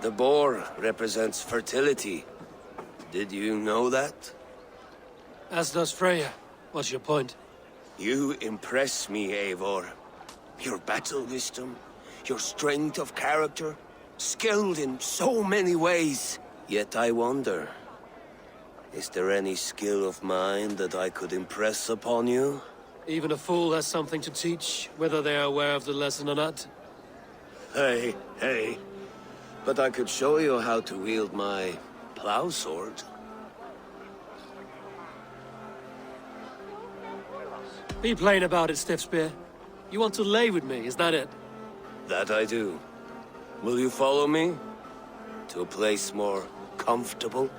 The boar represents fertility. Did you know that? As does Freya. What's your point? You impress me, Eivor. Your battle wisdom, your strength of character, skilled in so many ways. Yet I wonder, is there any skill of mine that I could impress upon you? Even a fool has something to teach, whether they are aware of the lesson or not. Hey. But I could show you how to wield my plow sword. Be plain about it, Stiffspear. You want to lay with me, is that it? That I do. Will you follow me? To a place more comfortable?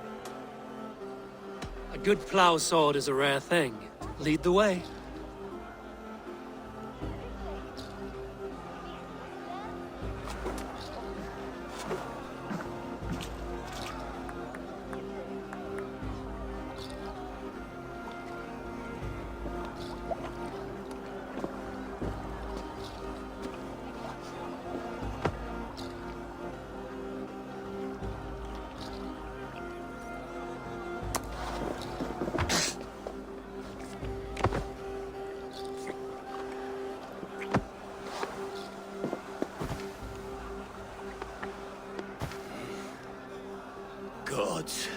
A good plow sword is a rare thing. Lead the way. Gods.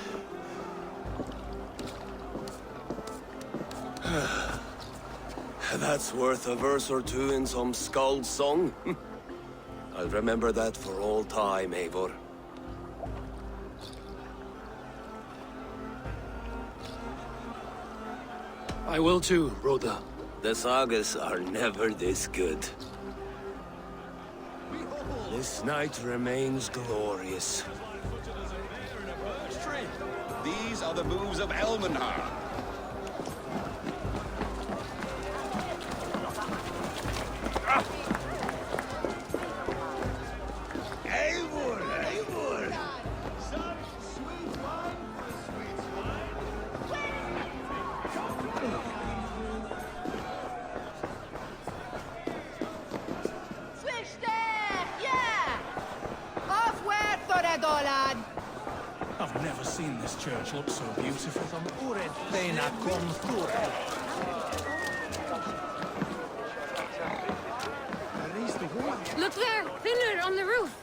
That's worth a verse or two in some skald song. I'll remember that for all time, Eivor. I will too, Rhoda. The sagas are never this good. This night remains glorious. These are the moves of Elmenhar. Eivor! I've never seen this church look so beautiful. Look there! Finner on the roof!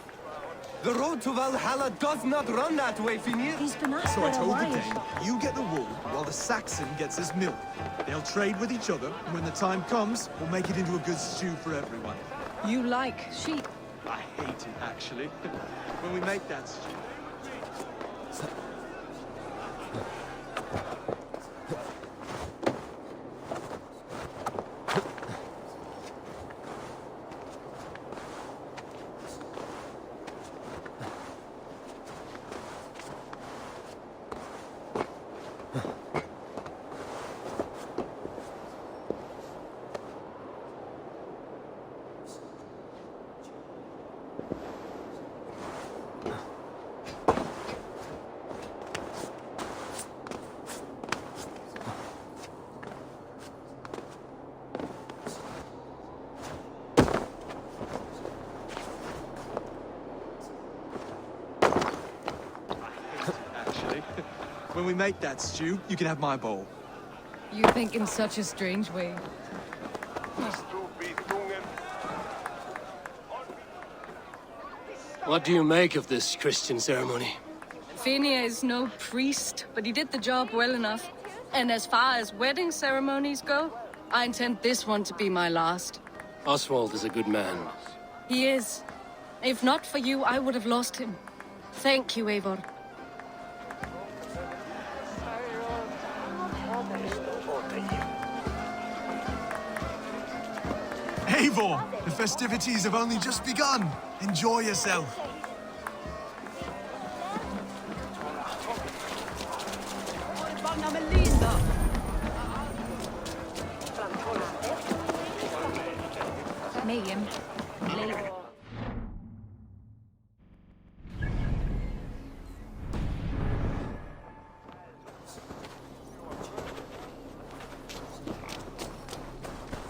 The road to Valhalla does not run that way, Finir. He's been asked So I for a told the while. Dane, you get the wool while the Saxon gets his milk. They'll trade with each other, and when the time comes, we'll make it into a good stew for everyone. You like sheep. I hate it, actually. When we make that stew. When we make that stew, you can have my bowl. You think in such a strange way. What do you make of this Christian ceremony? Finia is no priest, but he did the job well enough. And as far as wedding ceremonies go, I intend this one to be my last. Oswald is a good man. He is. If not for you, I would have lost him. Thank you, Eivor. Eivor, the festivities have only just begun. Enjoy yourself. Mayhem.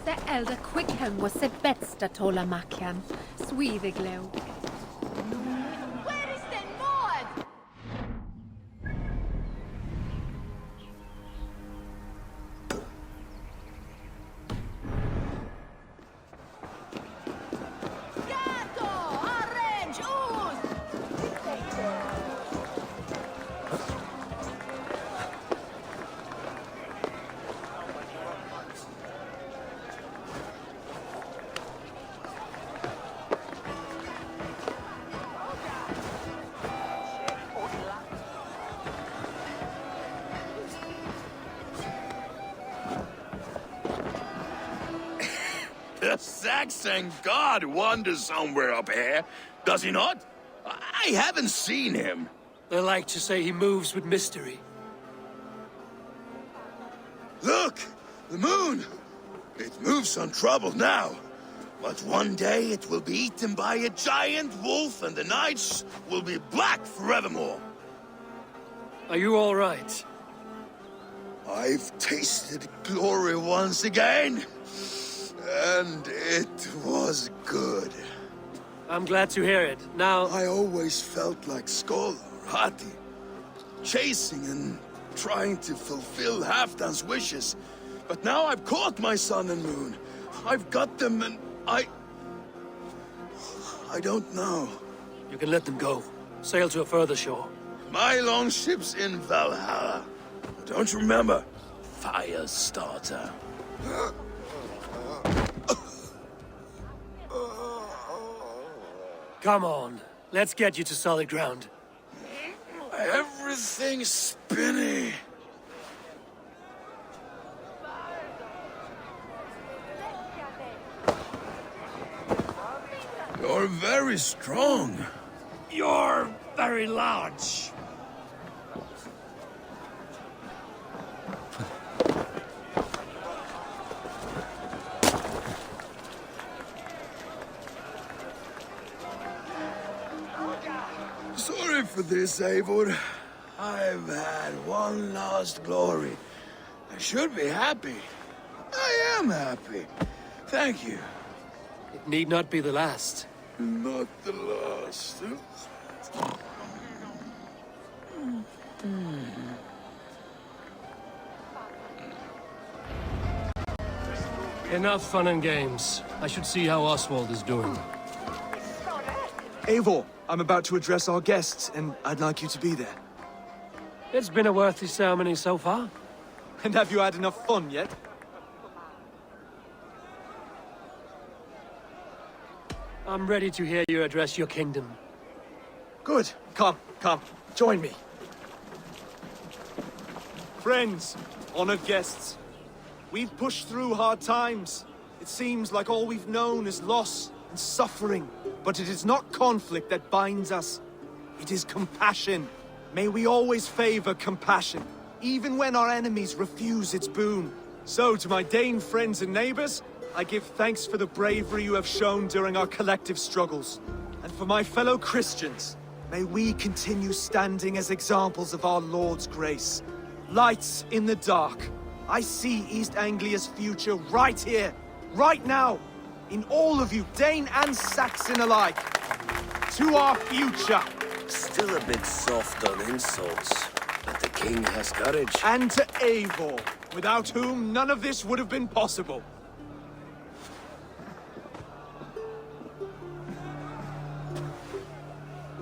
The elder Quickham was the best at Tola Makian, Swede glow. Where is the The Saxon god wanders somewhere up here, does he not? I haven't seen him. They like to say he moves with mystery. Look! The moon! It moves untroubled now. But one day it will be eaten by a giant wolf and the nights will be black forevermore. Are you all right? I've tasted glory once again. And it was good. I'm glad to hear it. Now, I always felt like Skoll or Hati, chasing and trying to fulfill Halfdan's wishes. But now I've caught my sun and moon. I've got them and I don't know. you can let them go. Sail to a further shore. My longship's in Valhalla. Don't you remember? Fire starter. Come on, let's get you to solid ground. Everything's spinny. You're very strong. You're very large. Sorry for this, Eivor. I've had one last glory. I should be happy. I am happy. Thank you. It need not be the last. Not the last. Enough fun and games. I should see how Oswald is doing. Eivor, I'm about to address our guests, and I'd like you to be there. It's been a worthy ceremony so far. And have you had enough fun yet? I'm ready to hear you address your kingdom. Good. Come, join me. Friends, honored guests, we've pushed through hard times. It seems like all we've known is loss and suffering. But it is not conflict that binds us. It is compassion. May we always favor compassion, even when our enemies refuse its boon. So, to my Dane friends and neighbors, I give thanks for the bravery you have shown during our collective struggles. And for my fellow Christians, may we continue standing as examples of our Lord's grace. Lights in the dark. I see East Anglia's future right here, right now, in all of you, Dane and Saxon alike. To our future. Still a bit soft on insults, but the king has courage. And to Eivor, without whom none of this would have been possible.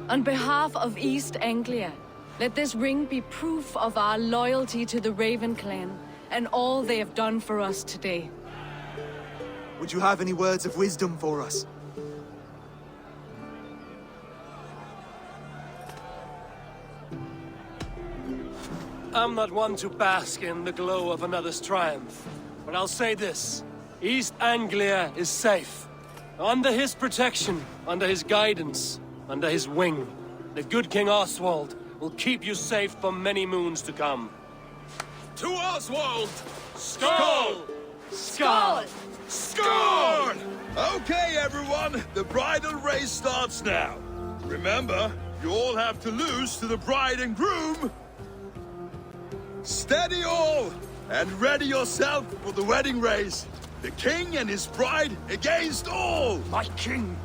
On behalf of East Anglia, let this ring be proof of our loyalty to the Raven clan and all they have done for us today. Would you have any words of wisdom for us? I'm not one to bask in the glow of another's triumph, but I'll say this. East Anglia is safe. Under his protection, under his guidance, under his wing, the good King Oswald will keep you safe for many moons to come. To Oswald! Skull! Skull! Score! Okay, everyone, the bridal race starts now. Remember, you all have to lose to the bride and groom. Steady all, and ready yourself for the wedding race. The king and his bride against all. My king!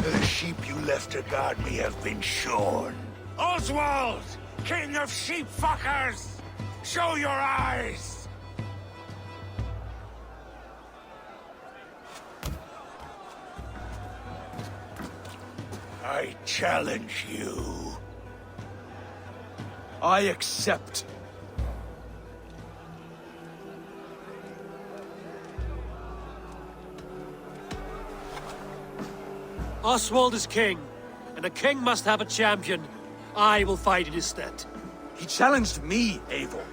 The sheep you left to guard me have been shorn. Oswald! King of sheep fuckers! Show your eyes! I challenge you. I accept. Oswald is king, and a king must have a champion. I will fight in his stead. He challenged me, Eivor.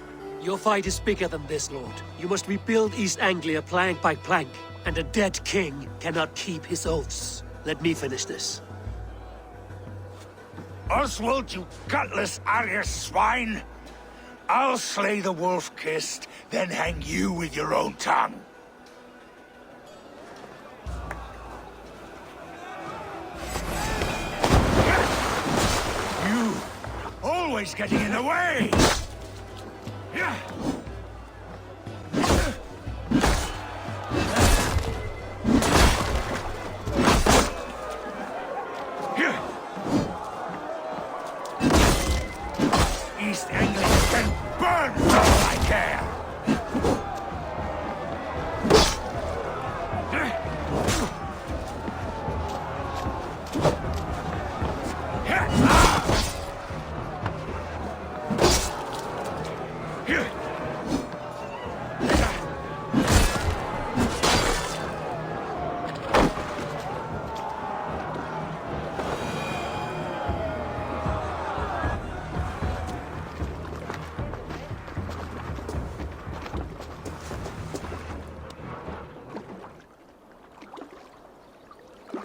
Your fight is bigger than this, Lord. You must rebuild East Anglia plank by plank, and a dead king cannot keep his oaths. Let me finish this. Oswald, you gutless Arya swine! I'll slay the wolf-kissed, then hang you with your own tongue. You! Always getting in the way! East Anglia can burn for all I care!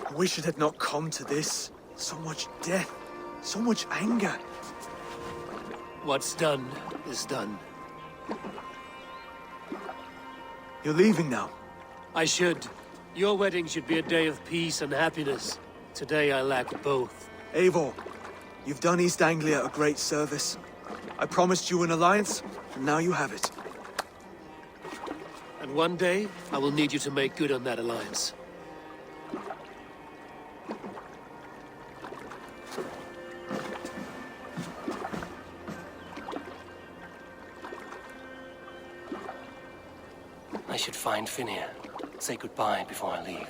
I wish it had not come to this. So much death, so much anger. What's done is done. You're leaving now. I should. Your wedding should be a day of peace and happiness. Today I lack both. Eivor, you've done East Anglia a great service. I promised you an alliance, and now you have it. And one day, I will need you to make good on that alliance. I should find Finir. Say goodbye before I leave.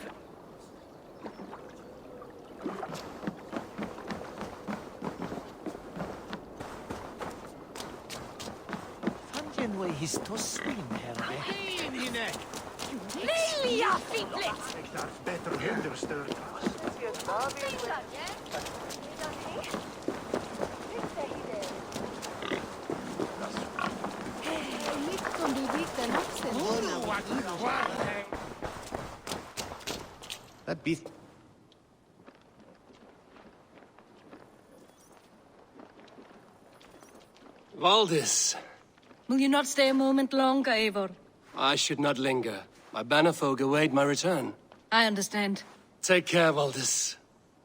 Lilja, fippligt! That beast. Valdis, Will you not stay a moment longer, Eivor? I should not linger. My banner folk await my return. I understand. Take care, Valdis.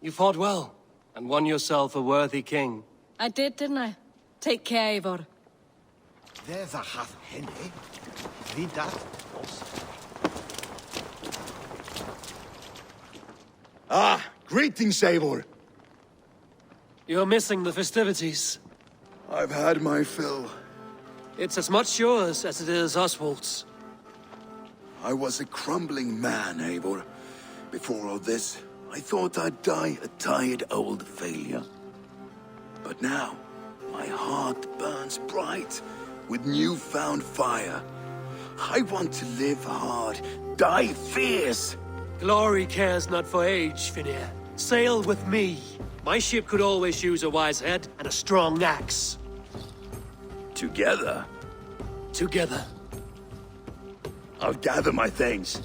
You fought well, and won yourself a worthy king. I did, didn't I? Take care, Eivor. There's a half henny. Wie dat? Ah, greetings, Eivor. You're missing the festivities. I've had my fill. It's as much yours as it is Oswald's. I was a crumbling man, Eivor. Before all this, I thought I'd die a tired old failure. But now, my heart burns bright with newfound fire. I want to live hard, die fierce. Glory cares not for age, Finir. Sail with me. My ship could always use a wise head and a strong axe. Together, Together. I'll gather my things.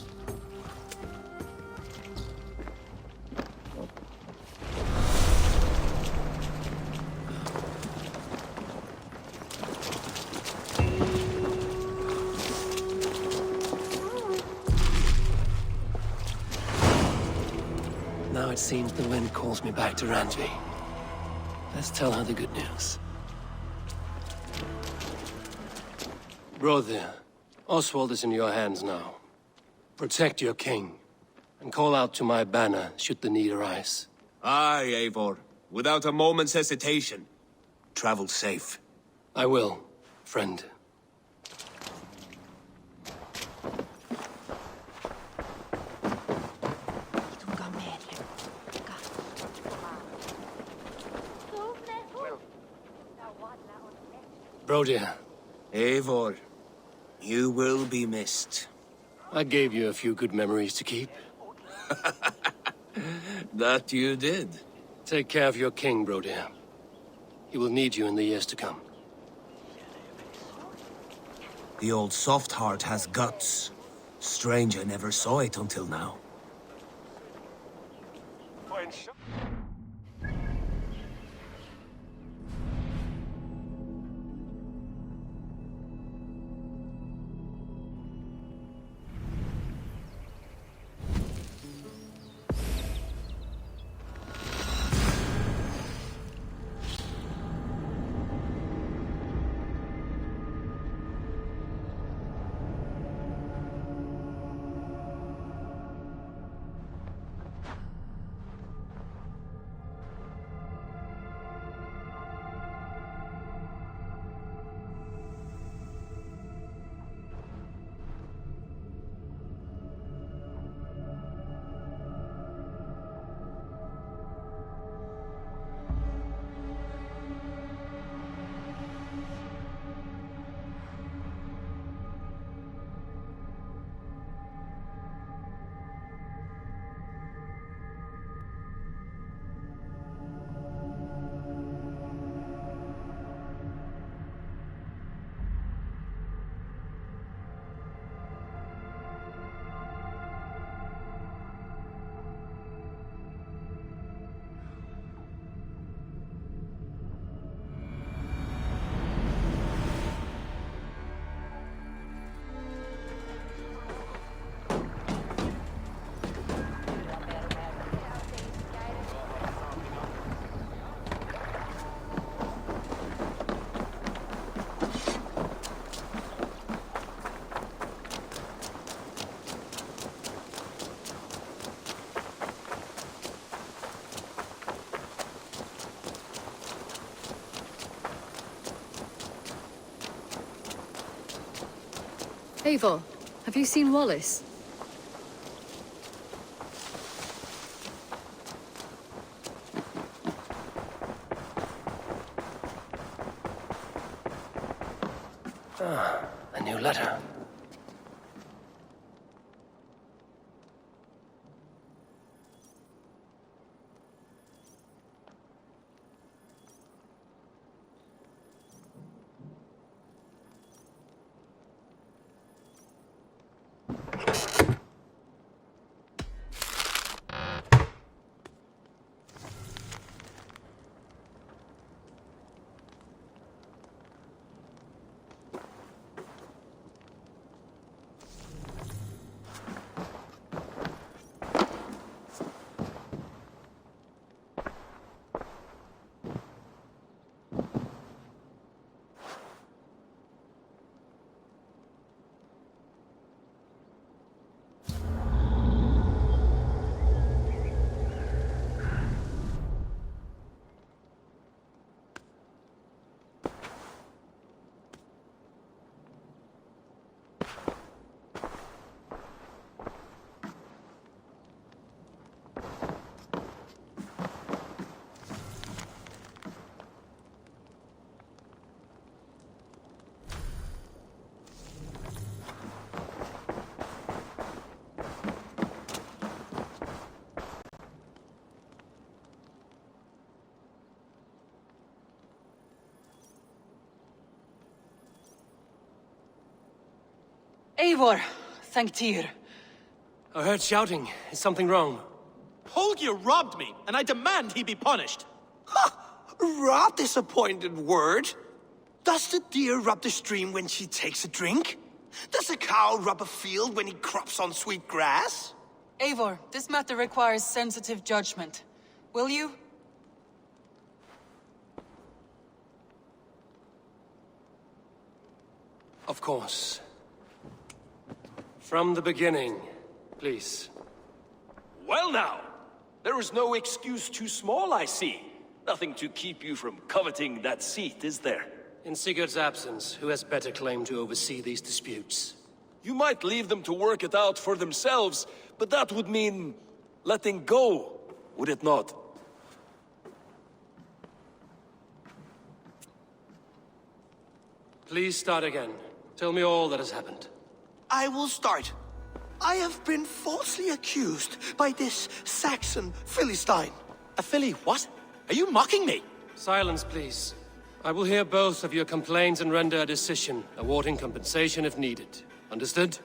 Now it seems the wind calls me back to Ranji. Let's tell her the good news. Brother, Oswald is in your hands now. Protect your king, and call out to my banner should the need arise. Aye, Eivor. Without a moment's hesitation. Travel safe. I will, friend. Brodir, Eivor, you will be missed. I gave you a few good memories to keep. That you did. Take care of your king, Brodir. He will need you in the years to come. The old soft heart has guts. Strange I never saw it until now. Eivor, have you seen Wallace? A new letter. Eivor, thank Tyr. I heard shouting. Is something wrong? Holger robbed me, and I demand he be punished. Rot disappointed word. Does the deer rub the stream when she takes a drink? Does a cow rub a field when he crops on sweet grass? Eivor, this matter requires sensitive judgment. Will you? Of course. From the beginning, please. Well now, there is no excuse too small, I see. Nothing to keep you from coveting that seat, is there? In Sigurd's absence, who has better claim to oversee these disputes? You might leave them to work it out for themselves, but that would mean letting go, would it not? Please start again. Tell me all that has happened. I will start. I have been falsely accused by this Saxon Philistine. A filly what? Are you mocking me? Silence, please. I will hear both of your complaints and render a decision, awarding compensation if needed. Understood?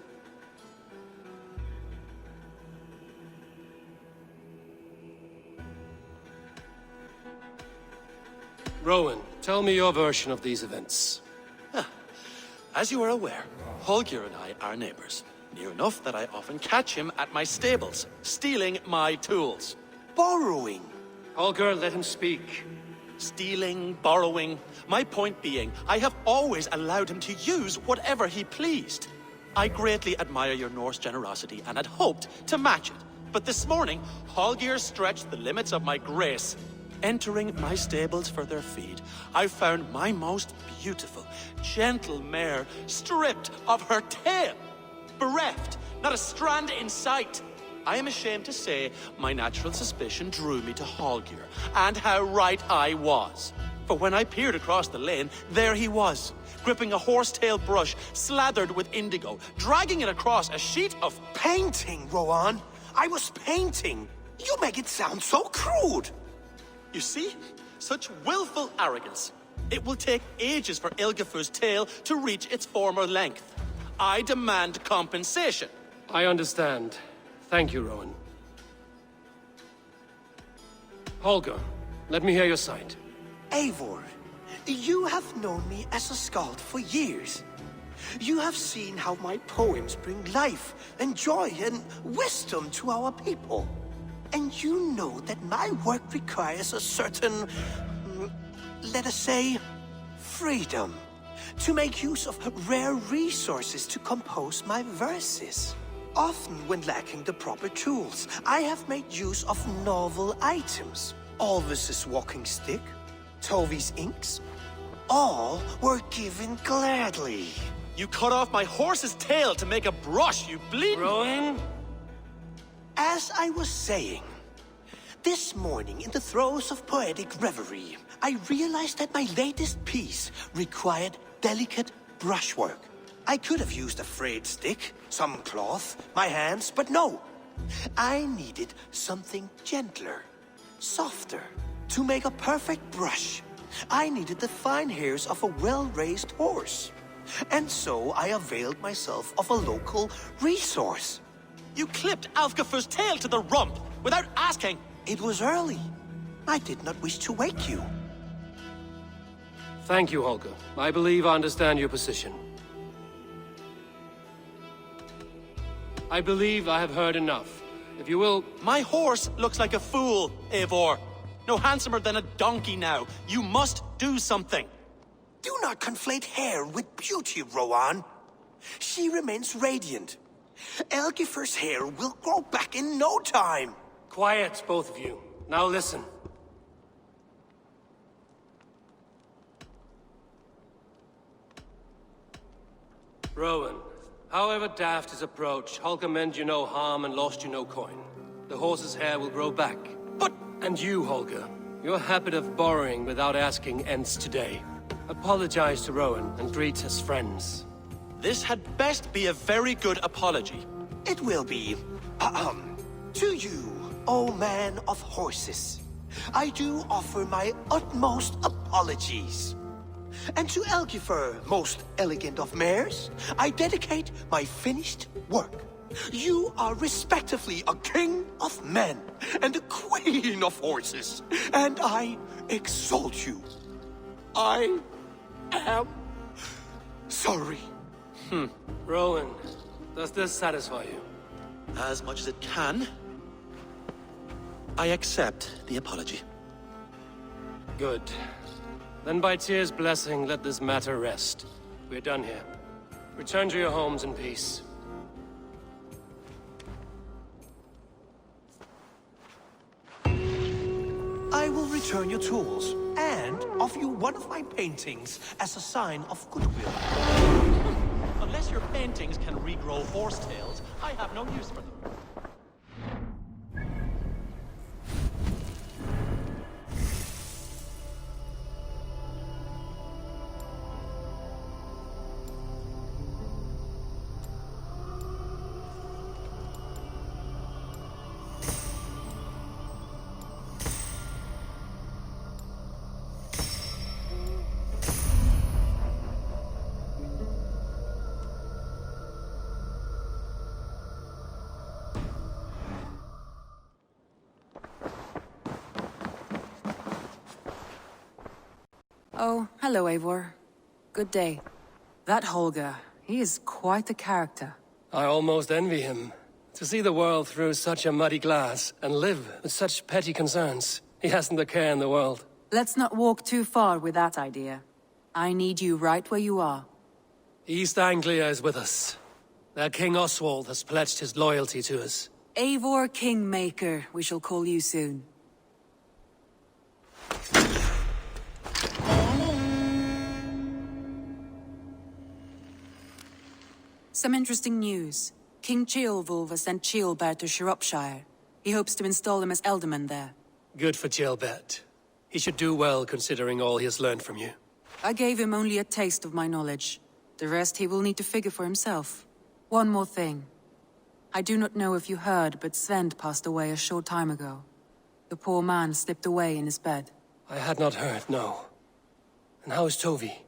Rowan, tell me your version of these events. As you are aware, Holger and I are neighbors. Near enough that I often catch him at my stables, stealing my tools. Borrowing. Holger, let him speak. Stealing, borrowing. My point being, I have always allowed him to use whatever he pleased. I greatly admire your Norse generosity and had hoped to match it. But this morning, Holger stretched the limits of my grace. Entering my stables for their feed, I found my most beautiful, gentle mare stripped of her tail. Bereft, not a strand in sight. I am ashamed to say my natural suspicion drew me to Holger, and how right I was. For when I peered across the lane, there he was, gripping a horsetail brush slathered with indigo, dragging it across a sheet of... Painting, Rowan. I was painting. You make it sound so crude. You see? Such willful arrogance. It will take ages for Ilgafur's tail to reach its former length. I demand compensation. I understand. Thank you, Rowan. Holger, let me hear your side. Eivor, you have known me as a skald for years. You have seen how my poems bring life and joy and wisdom to our people. And you know that my work requires a certain, let us say, freedom, to make use of rare resources to compose my verses. Often when lacking the proper tools, I have made use of novel items. Alvis's walking stick, Tovi's inks, all were given gladly. You cut off my horse's tail to make a brush, you bleed... Rowan? As I was saying, this morning in the throes of poetic reverie, I realized that my latest piece required delicate brushwork. I could have used a frayed stick, some cloth, my hands, but no. I needed something gentler, softer. To make a perfect brush, I needed the fine hairs of a well-raised horse. And so I availed myself of a local resource. You clipped Alfgafur's tail to the rump without asking. It was early. I did not wish to wake you. Thank you, Holger. I believe I understand your position. I believe I have heard enough. If you will... My horse looks like a fool, Eivor. No handsomer than a donkey now. You must do something. Do not conflate hair with beauty, Rowan. She remains radiant. Elgifur's hair will grow back in no time. Quiet, both of you. Now listen. Rowan, however daft his approach, Holger meant you no harm and lost you no coin. The horse's hair will grow back. But... And you, Holger, your habit of borrowing without asking ends today. Apologize to Rowan and greet as friends. This had best be a very good apology. It will be. To you, O man of horses, I do offer my utmost apologies. And to Elgifur, most elegant of mares, I dedicate my finished work. You are respectively a king of men and a queen of horses, and I exalt you. I am sorry. Rowan, does this satisfy you? As much as it can. I accept the apology. Good. Then by Tyr's blessing, let this matter rest. We're done here. Return to your homes in peace. I will return your tools and offer you one of my paintings as a sign of goodwill. Unless your paintings can regrow horsetails, I have no use for them. Oh, hello, Eivor. Good day. That Holger, he is quite a character. I almost envy him. To see the world through such a muddy glass and live with such petty concerns. He hasn't a care in the world. Let's not walk too far with that idea. I need you right where you are. East Anglia is with us. Their King Oswald has pledged his loyalty to us. Eivor Kingmaker, we shall call you soon. Some interesting news. King Ceolwulf has sent Ceolbert to Shropshire. He hopes to install him as Elderman there. Good for Ceolbert. He should do well considering all he has learned from you. I gave him only a taste of my knowledge. The rest he will need to figure for himself. One more thing. I do not know if you heard, but Sven passed away a short time ago. The poor man slipped away in his bed. I had not heard, no. And how is Tovi?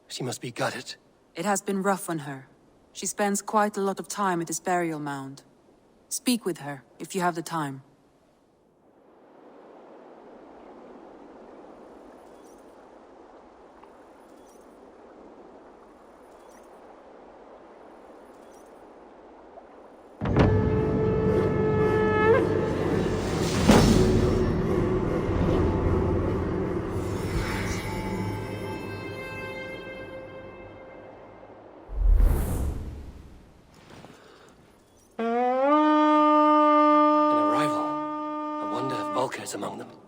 She must be gutted. It has been rough on her. She spends quite a lot of time at his burial mound. Speak with her, if you have the time. Among them.